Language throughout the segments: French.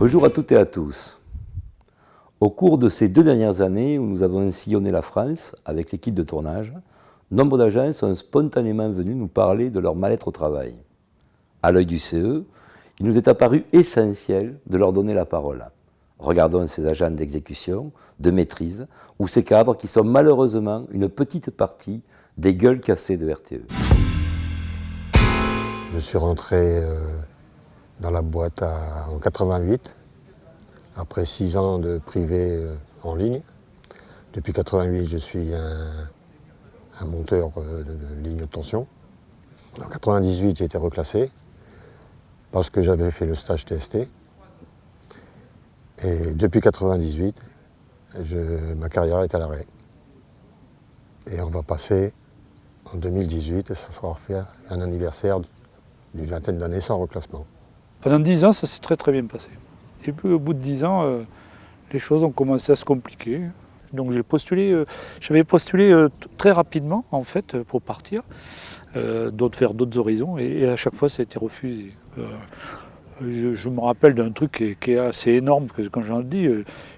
Bonjour à toutes et à tous. Au cours de ces 2 dernières années où nous avons sillonné la France avec l'équipe de tournage, nombre d'agents sont spontanément venus nous parler de leur mal-être au travail. À l'œil du CE, il nous est apparu essentiel de leur donner la parole. Regardons ces agents d'exécution, de maîtrise, ou ces cadres qui sont malheureusement une petite partie des gueules cassées de RTE. Je suis rentré dans la boîte en 88, après 6 ans de privé en ligne. Depuis 88, je suis un monteur de ligne de tension. En 98, j'ai été reclassé parce que j'avais fait le stage TST. Et depuis 98, ma carrière est à l'arrêt. Et on va passer en 2018, et ça sera fait un anniversaire d'une vingtaine d'années sans reclassement. Pendant 10 ans, ça s'est très très bien passé. Et puis au bout de 10 ans, les choses ont commencé à se compliquer. Donc j'avais postulé très rapidement en fait pour partir, faire d'autres horizons, et à chaque fois ça a été refusé. Je me rappelle d'un truc qui est assez énorme, parce que quand j'en dis,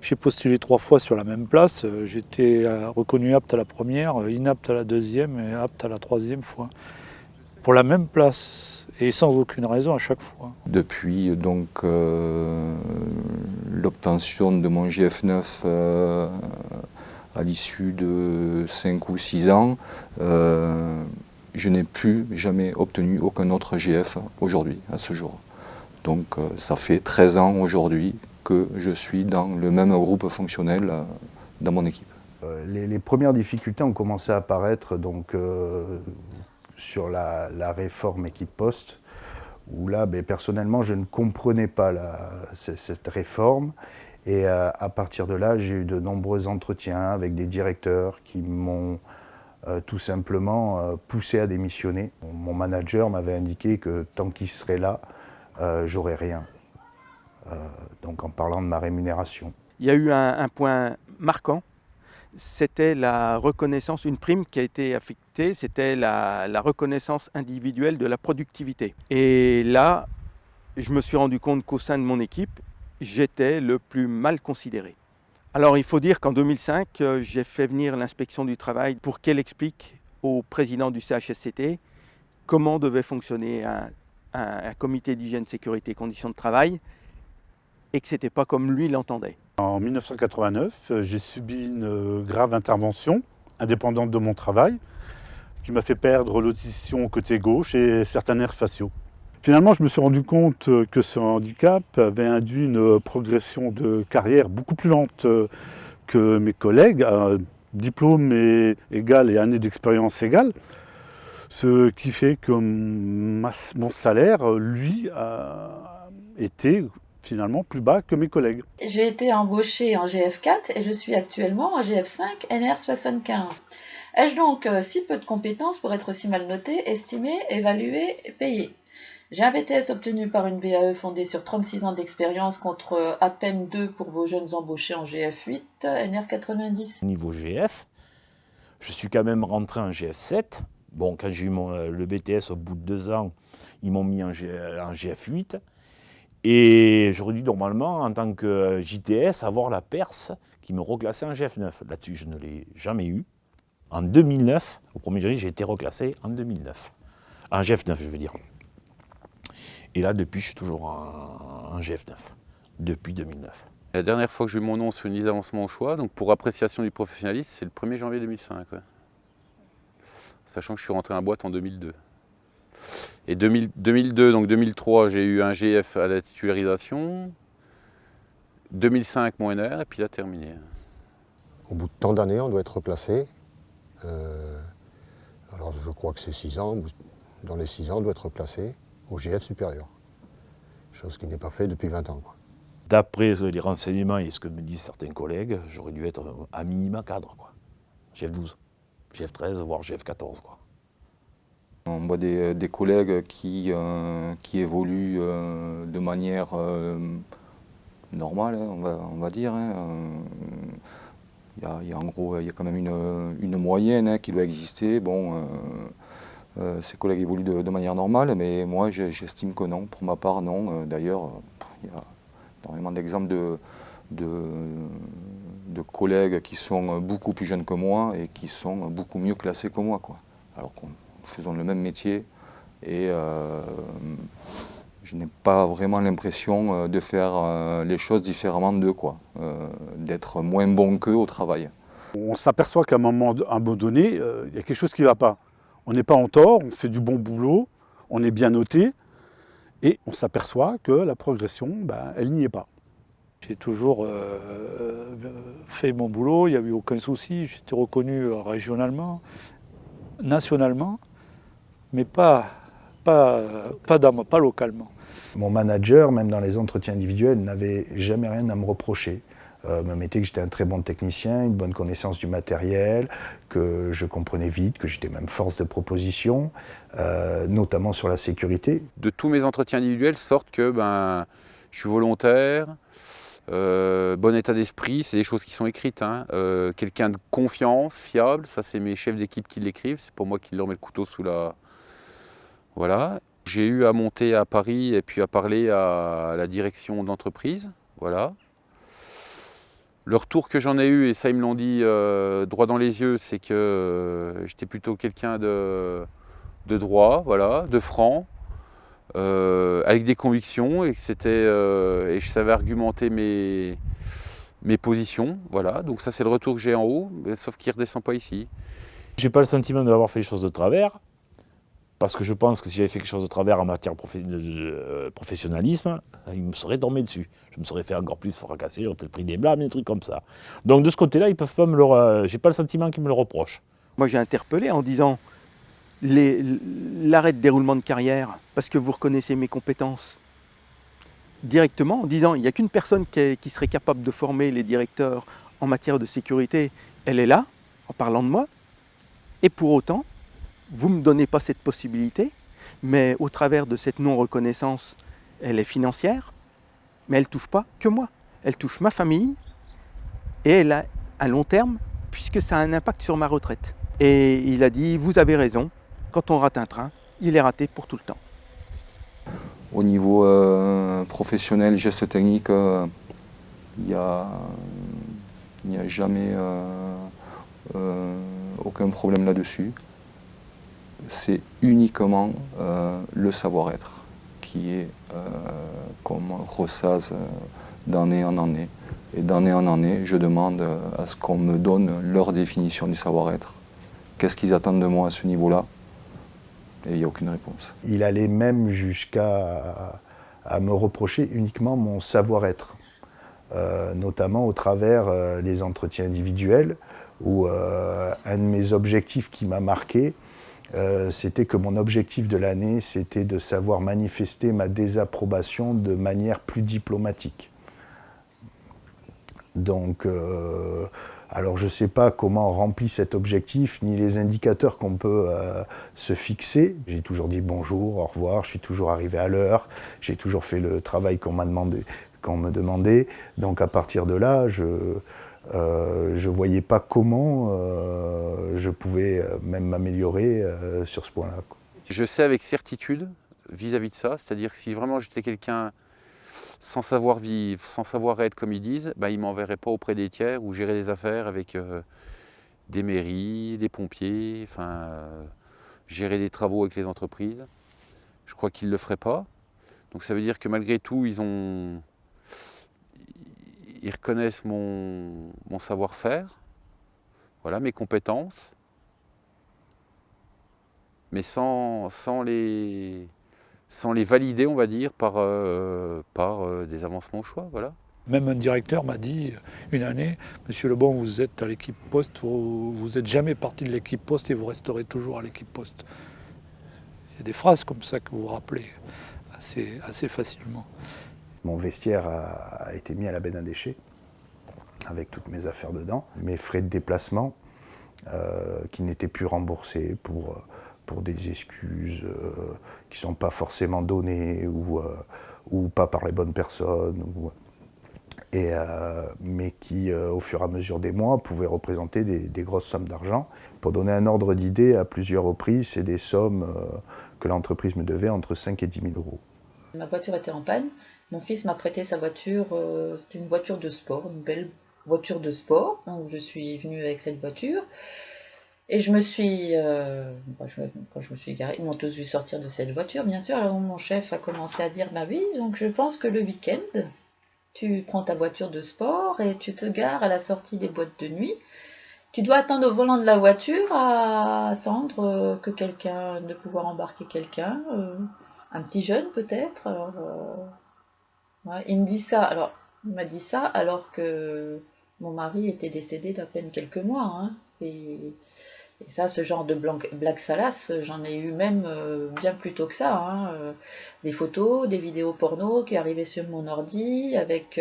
j'ai postulé 3 fois sur la même place, j'étais reconnu apte à la première, inapte à la deuxième et apte à la troisième fois. Pour la même place. Et sans aucune raison à chaque fois. Depuis donc l'obtention de mon GF9 à l'issue de 5 ou 6 ans, je n'ai plus jamais obtenu aucun autre GF aujourd'hui, à ce jour. Donc ça fait 13 ans aujourd'hui que je suis dans le même groupe fonctionnel dans mon équipe. Les premières difficultés ont commencé à apparaître donc, sur la réforme équipe poste, où là, personnellement, je ne comprenais pas cette réforme. Et à partir de là, j'ai eu de nombreux entretiens avec des directeurs qui m'ont tout simplement poussé à démissionner. Mon manager m'avait indiqué que tant qu'il serait là, j'aurais rien. Donc en parlant de ma rémunération. Il y a eu un point marquant. C'était la reconnaissance, une prime qui a été affectée, c'était la reconnaissance individuelle de la productivité. Et là, je me suis rendu compte qu'au sein de mon équipe, j'étais le plus mal considéré. Alors il faut dire qu'en 2005, j'ai fait venir l'inspection du travail pour qu'elle explique au président du CHSCT comment devait fonctionner un comité d'hygiène, sécurité et conditions de travail, et que ce n'était pas comme lui l'entendait. En 1989, j'ai subi une grave intervention indépendante de mon travail qui m'a fait perdre l'audition côté gauche et certains nerfs faciaux. Finalement, je me suis rendu compte que ce handicap avait induit une progression de carrière beaucoup plus lente que mes collègues, diplôme égal et année d'expérience égale, ce qui fait que mon salaire, lui, a été finalement plus bas que mes collègues. J'ai été embauchée en GF4 et je suis actuellement en GF5 NR75. Ai-je donc si peu de compétences pour être aussi mal notée, estimée, évaluée et payée? J'ai un BTS obtenu par une BAE fondée sur 36 ans d'expérience contre à peine 2 pour vos jeunes embauchés en GF8, NR90. Au niveau GF, je suis quand même rentré en GF7. Bon, quand j'ai eu le BTS au bout de 2 ans, ils m'ont mis en GF8. Et j'aurais dû normalement, en tant que JTS, avoir la Perse qui me reclassait en GF9. Là-dessus, je ne l'ai jamais eu. En 2009, au 1er janvier, j'ai été reclassé en 2009. En GF9, je veux dire. Et là, depuis, je suis toujours en GF9, depuis 2009. La dernière fois que j'ai eu mon nom sur une liste d'avancement au choix, donc pour appréciation du professionnalisme, c'est le 1er janvier 2005. Ouais. Sachant que je suis rentré dans la boîte en 2002. Et 2002, donc 2003, j'ai eu un GF à la titularisation. 2005, mon NR, et puis là, terminé. Au bout de tant d'années, on doit être reclassé. Alors je crois que c'est 6 ans. Dans les 6 ans, on doit être reclassé au GF supérieur. Chose qui n'est pas faite depuis 20 ans. D'après les renseignements et ce que me disent certains collègues, j'aurais dû être à minima cadre, quoi. GF12, GF13, voire GF14, quoi. On voit des collègues qui évoluent de manière normale, hein, on va dire. Hein. Il y a en gros, il y a quand même une moyenne hein, qui doit exister. Bon, ces collègues évoluent de manière normale, mais moi j'estime que non. Pour ma part, non. D'ailleurs, il énormément d'exemples de collègues qui sont beaucoup plus jeunes que moi et qui sont beaucoup mieux classés que moi, quoi. Alors qu'on faisons le même métier et je n'ai pas vraiment l'impression de faire les choses différemment d'eux, quoi, d'être moins bon qu'eux au travail. On s'aperçoit qu'à un moment donné, il y a quelque chose qui ne va pas. On n'est pas en tort, on fait du bon boulot, on est bien noté, et on s'aperçoit que la progression, elle n'y est pas. J'ai toujours fait mon boulot, il n'y a eu aucun souci, j'étais reconnu régionalement, nationalement, mais pas localement. Mon manager, même dans les entretiens individuels, n'avait jamais rien à me reprocher. Me mettait que j'étais un très bon technicien, une bonne connaissance du matériel, que je comprenais vite, que j'étais même force de proposition, notamment sur la sécurité. De tous mes entretiens individuels sortent que je suis volontaire, bon état d'esprit, c'est des choses qui sont écrites. Hein. Quelqu'un de confiance, fiable, ça c'est mes chefs d'équipe qui l'écrivent, c'est pour moi qui leur mets le couteau sous la... Voilà. J'ai eu à monter à Paris et puis à parler à la direction d'entreprise. Voilà. Le retour que j'en ai eu, et ça ils me l'ont dit droit dans les yeux, c'est que j'étais plutôt quelqu'un de droit, voilà, de franc, avec des convictions, et que et je savais argumenter mes positions, voilà. Donc ça c'est le retour que j'ai en haut, mais sauf qu'il ne redescend pas ici. J'ai pas le sentiment d'avoir fait les choses de travers, parce que je pense que si j'avais fait quelque chose de travers en matière de professionnalisme, il me serait dormi dessus. Je me serais fait encore plus fracasser, j'aurais peut-être pris des blâmes, des trucs comme ça. Donc de ce côté-là, ils peuvent pas me le... j'ai pas le sentiment qu'ils me le reprochent. Moi j'ai interpellé en disant l'arrêt de déroulement de carrière, parce que vous reconnaissez mes compétences, directement en disant il n'y a qu'une personne qui serait capable de former les directeurs en matière de sécurité, elle est là, en parlant de moi, et pour autant, vous ne me donnez pas cette possibilité, mais au travers de cette non-reconnaissance, elle est financière, mais elle ne touche pas que moi. Elle touche ma famille et elle a à long terme, puisque ça a un impact sur ma retraite. Et il a dit, vous avez raison, quand on rate un train, il est raté pour tout le temps. Au niveau professionnel, geste technique, il n'y a jamais aucun problème là-dessus. C'est uniquement le savoir-être qui est comme ressasse d'année en année. Et d'année en année, je demande à ce qu'on me donne leur définition du savoir-être. Qu'est-ce qu'ils attendent de moi à ce niveau-là? Et il n'y a aucune réponse. Il allait même jusqu'à me reprocher uniquement mon savoir-être, notamment au travers les entretiens individuels, où un de mes objectifs qui m'a marqué, c'était que mon objectif de l'année, c'était de savoir manifester ma désapprobation de manière plus diplomatique. Donc, alors je ne sais pas comment on remplit cet objectif, ni les indicateurs qu'on peut se fixer. J'ai toujours dit bonjour, au revoir, je suis toujours arrivé à l'heure, j'ai toujours fait le travail qu'on me demandait. Donc à partir de là, je ne voyais pas comment je pouvais même m'améliorer sur ce point-là. Je sais avec certitude vis-à-vis de ça, c'est-à-dire que si vraiment j'étais quelqu'un sans savoir vivre, sans savoir être comme ils disent, ils ne m'enverraient pas auprès des tiers ou gérer des affaires avec des mairies, des pompiers, gérer des travaux avec les entreprises. Je crois qu'ils ne le feraient pas. Donc ça veut dire que malgré tout, ils reconnaissent mon savoir-faire, voilà, mes compétences, mais sans les valider, on va dire, par des avancements au choix, voilà. Même un directeur m'a dit une année, Monsieur Lebon, vous êtes à l'équipe poste, vous n'êtes jamais parti de l'équipe poste et vous resterez toujours à l'équipe poste. Il y a des phrases comme ça que vous vous rappelez assez facilement. Mon vestiaire a été mis à la benne à déchets, avec toutes mes affaires dedans. Mes frais de déplacement, qui n'étaient plus remboursés pour des excuses qui ne sont pas forcément données ou pas par les bonnes personnes, mais qui, au fur et à mesure des mois, pouvaient représenter des grosses sommes d'argent. Pour donner un ordre d'idée, à plusieurs reprises, c'est des sommes que l'entreprise me devait entre 5 et 10 000 euros. Ma voiture était en panne. Mon fils m'a prêté sa voiture, c'était une voiture de sport, une belle voiture de sport. Donc je suis venue avec cette voiture. Et je me suis, quand je me suis garée, ils m'ont tous vu sortir de cette voiture, bien sûr. Alors mon chef a commencé à dire, bah oui, donc je pense que le week-end, tu prends ta voiture de sport et tu te gares à la sortie des boîtes de nuit. Tu dois attendre au volant de la voiture à attendre que quelqu'un, de pouvoir embarquer quelqu'un, un petit jeune peut-être. Alors, ouais, il me dit ça. Alors, il m'a dit ça alors que mon mari était décédé d'à peine quelques mois. Hein. Et ça, ce genre de blague salace, j'en ai eu même bien plus tôt que ça. Hein. Des photos, des vidéos porno qui arrivaient sur mon ordi avec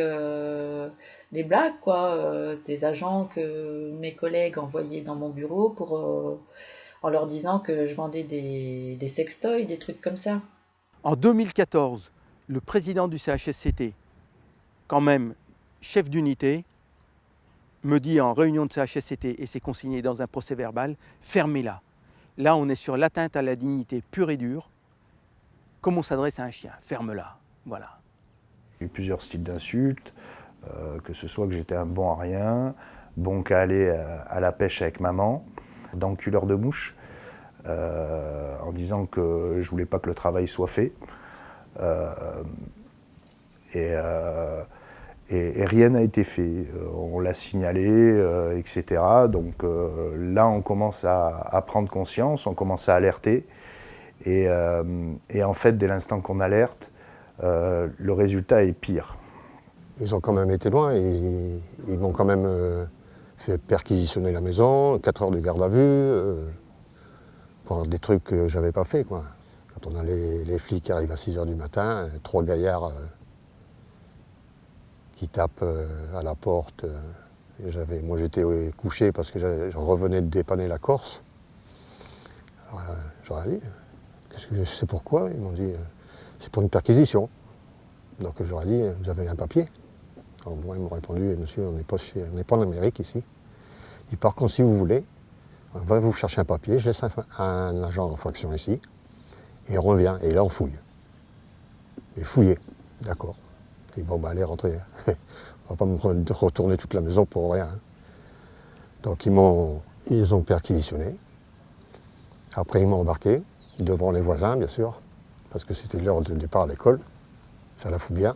des blagues, quoi. Des agents que mes collègues envoyaient dans mon bureau en leur disant que je vendais des sextoys, des trucs comme ça. En 2014, le président du CHSCT, quand même chef d'unité, me dit en réunion de CHSCT, et c'est consigné dans un procès verbal, fermez-la. Là, on est sur l'atteinte à la dignité pure et dure, comme on s'adresse à un chien, ferme-la. Voilà. Il y a eu plusieurs styles d'insultes, que ce soit que j'étais un bon à rien, bon qu'à aller à la pêche avec maman, d'enculeur de mouche, en disant que je voulais pas que le travail soit fait. Et rien n'a été fait. On l'a signalé, etc. Donc là, on commence à prendre conscience, on commence à alerter. Et en fait, dès l'instant qu'on alerte, le résultat est pire. Ils ont quand même été loin, et ils m'ont quand même fait perquisitionner la maison, 4 heures de garde à vue, pour des trucs que je n'avais pas fait, quoi. Quand on a les flics qui arrivent à 6 h du matin, 3 gaillards qui tapent à la porte. Moi j'étais couché parce que je revenais de dépanner la Corse. J'aurais dit, c'est pourquoi? Ils m'ont dit, c'est pour une perquisition. Donc j'aurais dit, vous avez un papier? Alors bon, ils m'ont répondu, monsieur, on n'est pas en Amérique ici. Et par contre, si vous voulez, on va vous chercher un papier, je laisse un agent en fonction ici, et on revient, et là on fouille. Et fouiller, d'accord. Et bon, bah allez, rentrez. On va pas me retourner toute la maison pour rien. Donc ils ont perquisitionné. Après, ils m'ont embarqué, devant les voisins, bien sûr, parce que c'était l'heure de départ à l'école. Ça la fout bien.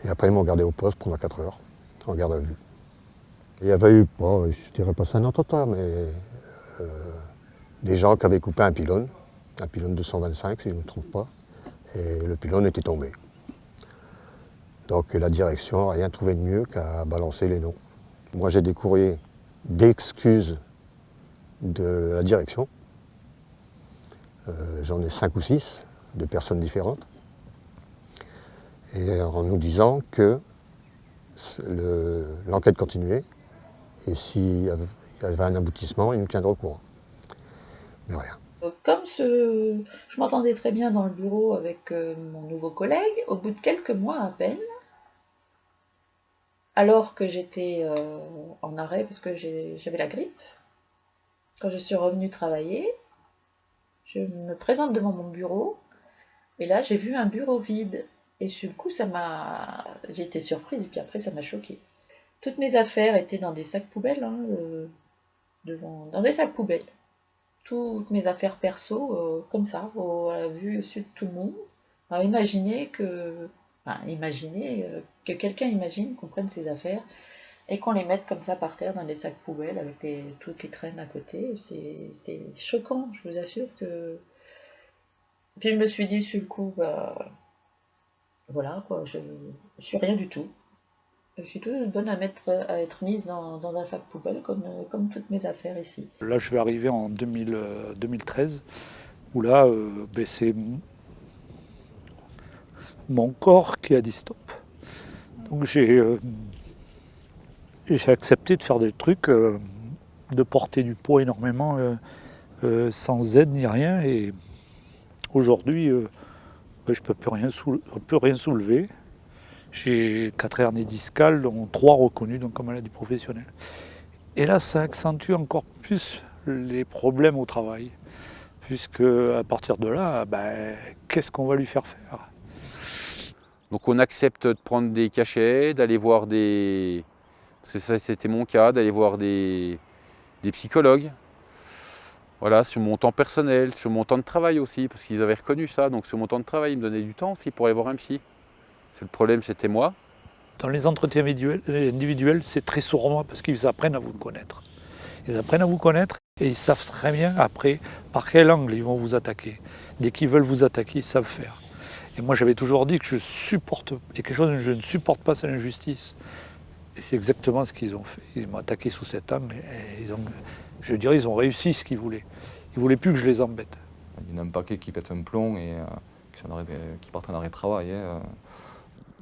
Et après, ils m'ont gardé au poste pendant 4 heures, en garde à vue. Il y avait eu, bon, je dirais pas ça un attentat, mais des gens qui avaient coupé un pylône 225, si je ne me trompe pas, et le pylône était tombé. Donc la direction n'a rien trouvé de mieux qu'à balancer les noms. Moi, j'ai des courriers d'excuses de la direction. J'en ai 5 ou 6 de personnes différentes. Et en nous disant que l'enquête continuait et s'il y avait un aboutissement, ils nous tiendraient au courant. Mais rien. Comme je m'entendais très bien dans le bureau avec mon nouveau collègue, au bout de quelques mois à peine, alors que j'étais en arrêt parce que j'avais la grippe, quand je suis revenue travailler, je me présente devant mon bureau et là j'ai vu un bureau vide. Et sur le coup, j'ai été surprise et puis après ça m'a choquée. Toutes mes affaires étaient dans des sacs poubelles, hein, dans des sacs poubelles. Toutes mes affaires perso, comme ça, à la vue au sud de tout le monde. Alors imaginez que quelqu'un imagine qu'on prenne ses affaires et qu'on les mette comme ça par terre dans des sacs poubelles avec les trucs qui traînent à côté. C'est choquant, je vous assure que... Puis je me suis dit sur le coup, voilà quoi, je suis rien du tout. Je suis toute bonne à être mise dans un sac poubelle comme toutes mes affaires ici. Là, je vais arriver en 2013, où là, c'est mon corps qui a dit stop. Donc j'ai accepté de faire des trucs, de porter du poids énormément, sans aide ni rien. Et aujourd'hui, je ne peux rien soulever. J'ai 4 hernies discales, dont 3 reconnues donc, comme maladie professionnelle. Et là, ça accentue encore plus les problèmes au travail. puisque à partir de là, qu'est-ce qu'on va lui faire faire? Donc on accepte de prendre des cachets, d'aller voir des... Ça, c'était mon cas, d'aller voir des psychologues. Voilà, sur mon temps personnel, sur mon temps de travail aussi, parce qu'ils avaient reconnu ça. Donc sur mon temps de travail, ils me donnaient du temps aussi pour aller voir un psy. Le problème, c'était moi. Dans les entretiens individuels, c'est très sournois parce qu'ils apprennent à vous connaître. Ils apprennent à vous connaître et ils savent très bien après par quel angle ils vont vous attaquer. Dès qu'ils veulent vous attaquer, ils savent faire. Et moi, j'avais toujours dit que je supporte, il y a quelque chose que je ne supporte pas, c'est l'injustice. Et c'est exactement ce qu'ils ont fait. Ils m'ont attaqué sous cet angle et je dirais ils ont réussi ce qu'ils voulaient. Ils ne voulaient plus que je les embête. Il y en a un paquet qui pètent un plomb et qui partent en arrêt de travail.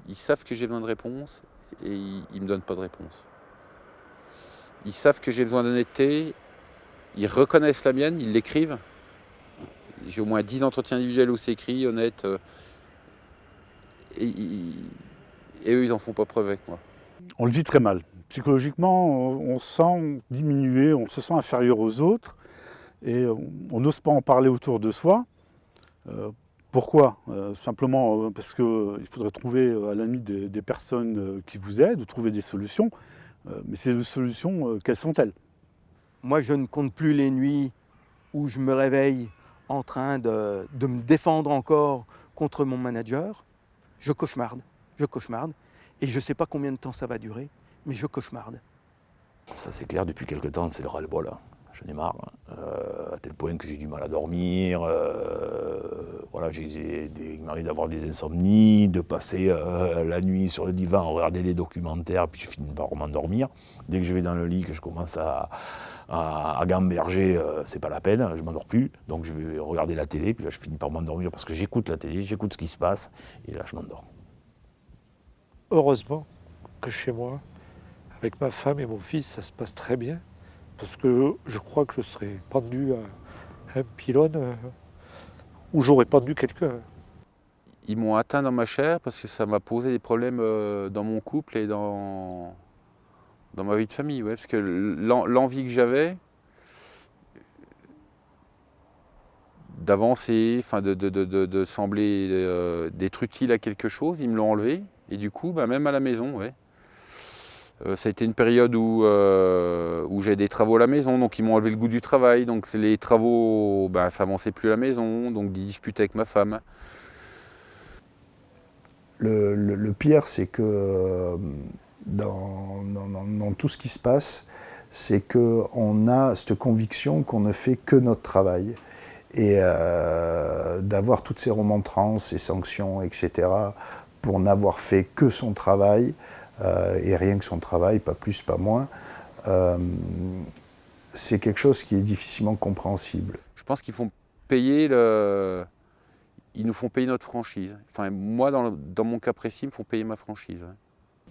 Ils savent que j'ai besoin de réponses et ils ne me donnent pas de réponse. Ils savent que j'ai besoin d'honnêteté, ils reconnaissent la mienne, ils l'écrivent. J'ai au moins 10 entretiens individuels où c'est écrit, honnête. Et eux, ils n'en font pas preuve avec moi. On le vit très mal. Psychologiquement, on se sent diminué, on se sent inférieur aux autres et on n'ose pas en parler autour de soi. Pourquoi ? Simplement parce qu'il faudrait trouver à la limite des personnes qui vous aident, trouver des solutions. Mais ces solutions, quelles sont-elles ? Moi, je ne compte plus les nuits où je me réveille en train de me défendre encore contre mon manager. Je cauchemarde. Et je ne sais pas combien de temps ça va durer, mais je cauchemarde. Ça c'est clair, depuis quelque temps, c'est le ras-le-bol. Hein. J'en ai marre, à tel point que j'ai du mal à dormir. Voilà, il m'arrive d'avoir des insomnies, de passer la nuit sur le divan à regarder les documentaires, puis je finis par m'endormir. Dès que je vais dans le lit, que je commence à gamberger, c'est pas la peine, je m'endors plus. Donc je vais regarder la télé, puis là je finis par m'endormir parce que j'écoute la télé, j'écoute ce qui se passe, et là je m'endors. Heureusement que chez moi, avec ma femme et mon fils, ça se passe très bien. Parce que je crois que je serais pendu à un pylône où j'aurais pendu quelqu'un. Ils m'ont atteint dans ma chair parce que ça m'a posé des problèmes dans mon couple et dans ma vie de famille. Ouais, parce que l'envie que j'avais d'avancer, de sembler d'être utile à quelque chose, ils me l'ont enlevé. Et du coup, même à la maison, ouais. Ça a été une période où j'avais des travaux à la maison, donc ils m'ont enlevé le goût du travail. Donc les travaux, ça n'avançait plus à la maison, donc des disputes avec ma femme. Le pire, c'est que dans tout ce qui se passe, c'est qu'on a cette conviction qu'on ne fait que notre travail. Et d'avoir toutes ces remontrances, ces sanctions, etc., pour n'avoir fait que son travail, et rien que son travail, pas plus, pas moins, c'est quelque chose qui est difficilement compréhensible. Je pense qu'ils font payer ils nous font payer notre franchise. Enfin, moi, dans mon cas précis, ils me font payer ma franchise.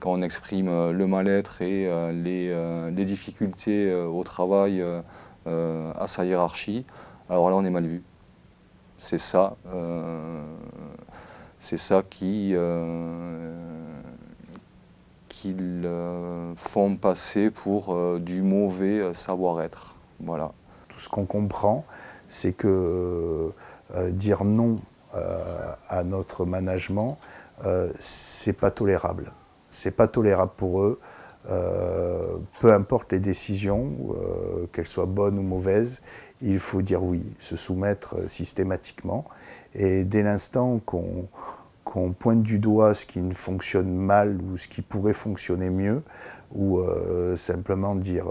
Quand on exprime le mal-être et les difficultés au travail à sa hiérarchie, alors là, on est mal vu. C'est ça qu'ils font passer pour du mauvais savoir-être. Voilà. Tout ce qu'on comprend, c'est que dire non à notre management, c'est pas tolérable. C'est pas tolérable pour eux. Peu importe les décisions, qu'elles soient bonnes ou mauvaises, il faut dire oui, se soumettre systématiquement. Et dès l'instant qu'on pointe du doigt ce qui ne fonctionne mal ou ce qui pourrait fonctionner mieux, ou simplement dire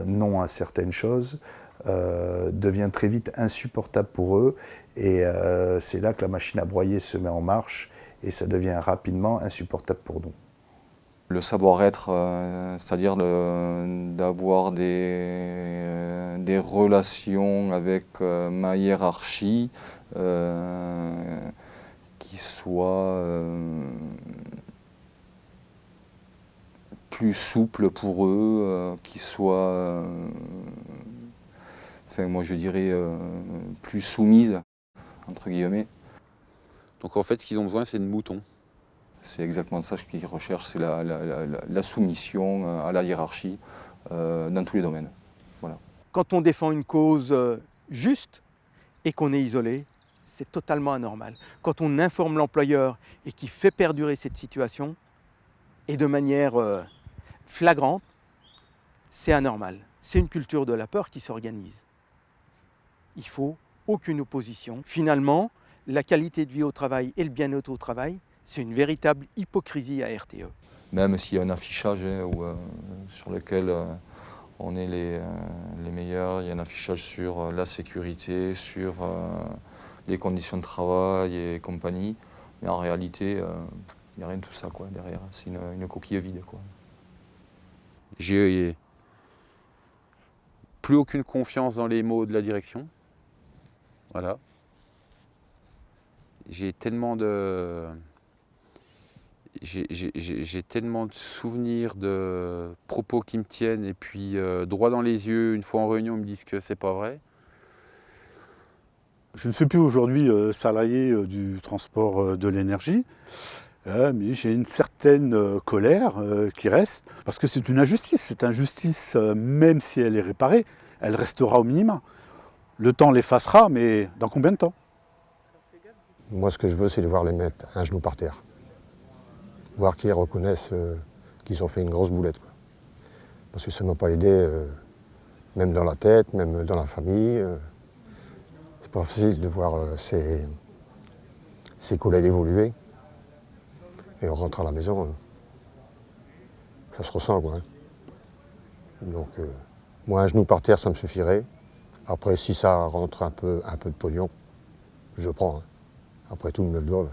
non à certaines choses, devient très vite insupportable pour eux. Et c'est là que la machine à broyer se met en marche et ça devient rapidement insupportable pour nous. Le savoir-être, c'est-à-dire d'avoir des relations avec ma hiérarchie qui soient plus souples pour eux, qui soient, moi je dirais, plus soumises, entre guillemets. Donc en fait, ce qu'ils ont besoin, c'est de moutons. C'est exactement ça qu'ils recherchent, c'est la soumission à la hiérarchie dans tous les domaines. Voilà. Quand on défend une cause juste, et qu'on est isolé, c'est totalement anormal. Quand on informe l'employeur et qu'il fait perdurer cette situation, et de manière flagrante, c'est anormal. C'est une culture de la peur qui s'organise. Il ne faut aucune opposition. Finalement, la qualité de vie au travail et le bien-être au travail, c'est une véritable hypocrisie à RTE. Même s'il y a un affichage sur lequel on est les meilleurs, il y a un affichage sur la sécurité, sur les conditions de travail et compagnie, mais en réalité, il n'y a rien de tout ça quoi, derrière. C'est une coquille vide. Quoi. J'ai plus aucune confiance dans les mots de la direction. Voilà. J'ai tellement de souvenirs de propos qui me tiennent et puis droit dans les yeux, une fois en réunion, ils me disent que c'est pas vrai. Je ne suis plus aujourd'hui salarié du transport de l'énergie, mais j'ai une certaine colère qui reste, parce que c'est une injustice. Cette injustice, même si elle est réparée, elle restera au minimum. Le temps l'effacera, mais dans combien de temps? Moi, ce que je veux, c'est de voir les mettre un genou par terre. Voir qu'ils reconnaissent qu'ils ont fait une grosse boulette. Quoi. Parce que ça ne m'a pas aidé, même dans la tête, même dans la famille. C'est pas facile de voir ses collègues évoluer. Et on rentre à la maison, ça se ressent. Quoi, hein. Donc, moi, un genou par terre, ça me suffirait. Après, si ça rentre un peu de pognon, je prends. Hein. Après tout, ils me le doivent.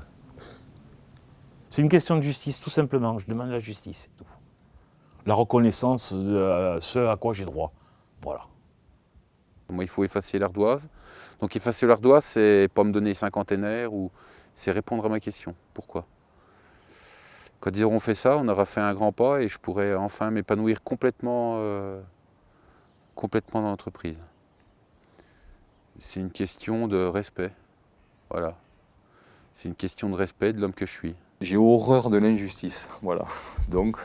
C'est une question de justice, tout simplement. Je demande la justice, c'est tout. La reconnaissance de ce à quoi j'ai droit. Voilà. Moi, il faut effacer l'ardoise. Donc effacer l'ardoise, c'est pas me donner cinquantenaire, ou c'est répondre à ma question. Pourquoi? Quand ils auront fait ça, on aura fait un grand pas et je pourrai enfin m'épanouir complètement dans l'entreprise. C'est une question de respect. Voilà. C'est une question de respect de l'homme que je suis. J'ai horreur de l'injustice, voilà. Donc,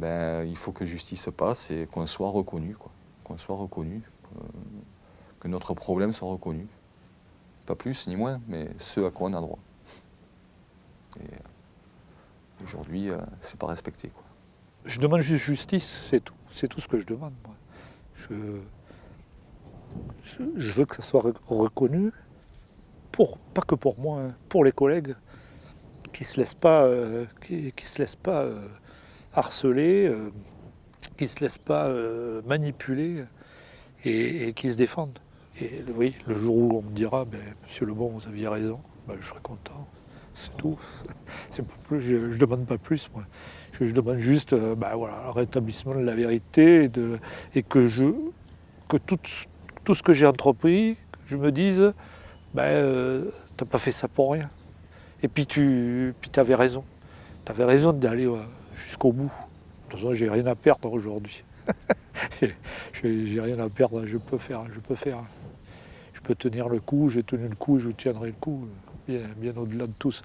il faut que justice passe et qu'on soit reconnu, quoi. Qu'on soit reconnu, que notre problème soit reconnu. Pas plus ni moins, mais ce à quoi on a droit. Et aujourd'hui, c'est pas respecté, quoi. Je demande juste justice, c'est tout. C'est tout ce que je demande, moi. Je veux que ça soit reconnu, pas que pour moi, hein, pour les collègues qui se laissent pas, harceler, qui se laissent pas manipuler et qui se défendent. Et oui, le jour où on me dira, Monsieur Lebon, vous aviez raison, je serai content. C'est tout. C'est pas plus, je ne demande pas plus, moi. Je demande juste le rétablissement de la vérité et que tout ce que j'ai entrepris, que je me dise, t'as pas fait ça pour rien. Et puis t'avais raison. T'avais raison d'aller jusqu'au bout. De toute façon, j'ai rien à perdre aujourd'hui. j'ai rien à perdre, je peux faire. Je peux tenir le coup, j'ai tenu le coup, je tiendrai le coup, bien au-delà de tout ça.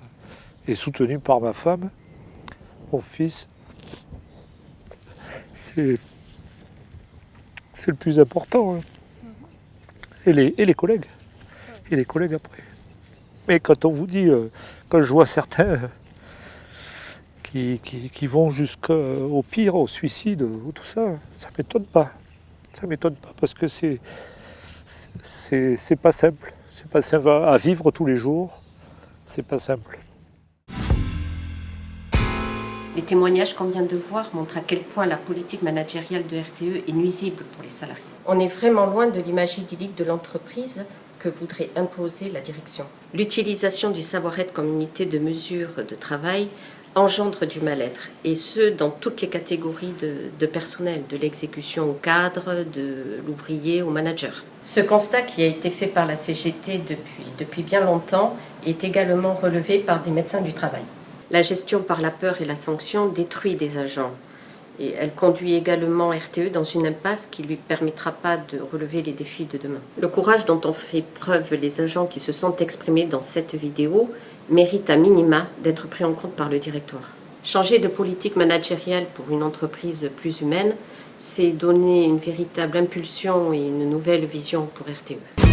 Et soutenu par ma femme, mon fils. C'est le plus important. Hein. Et les collègues. Et les collègues après. Mais quand on vous dit, quand je vois certains qui vont jusqu'au pire, au suicide, ou tout ça, ça m'étonne pas. Ça m'étonne pas parce que c'est pas simple. C'est pas simple à vivre tous les jours. C'est pas simple. Les témoignages qu'on vient de voir montrent à quel point la politique managériale de RTE est nuisible pour les salariés. On est vraiment loin de l'image idyllique de l'entreprise que voudrait imposer la direction. L'utilisation du savoir-être comme unité de mesure de travail engendre du mal-être, et ce, dans toutes les catégories de personnel, de l'exécution au cadre, de l'ouvrier au manager. Ce constat qui a été fait par la CGT depuis bien longtemps est également relevé par des médecins du travail. La gestion par la peur et la sanction détruit des agents. Et elle conduit également RTE dans une impasse qui ne lui permettra pas de relever les défis de demain. Le courage dont ont fait preuve les agents qui se sont exprimés dans cette vidéo mérite à minima d'être pris en compte par le directoire. Changer de politique managériale pour une entreprise plus humaine, c'est donner une véritable impulsion et une nouvelle vision pour RTE.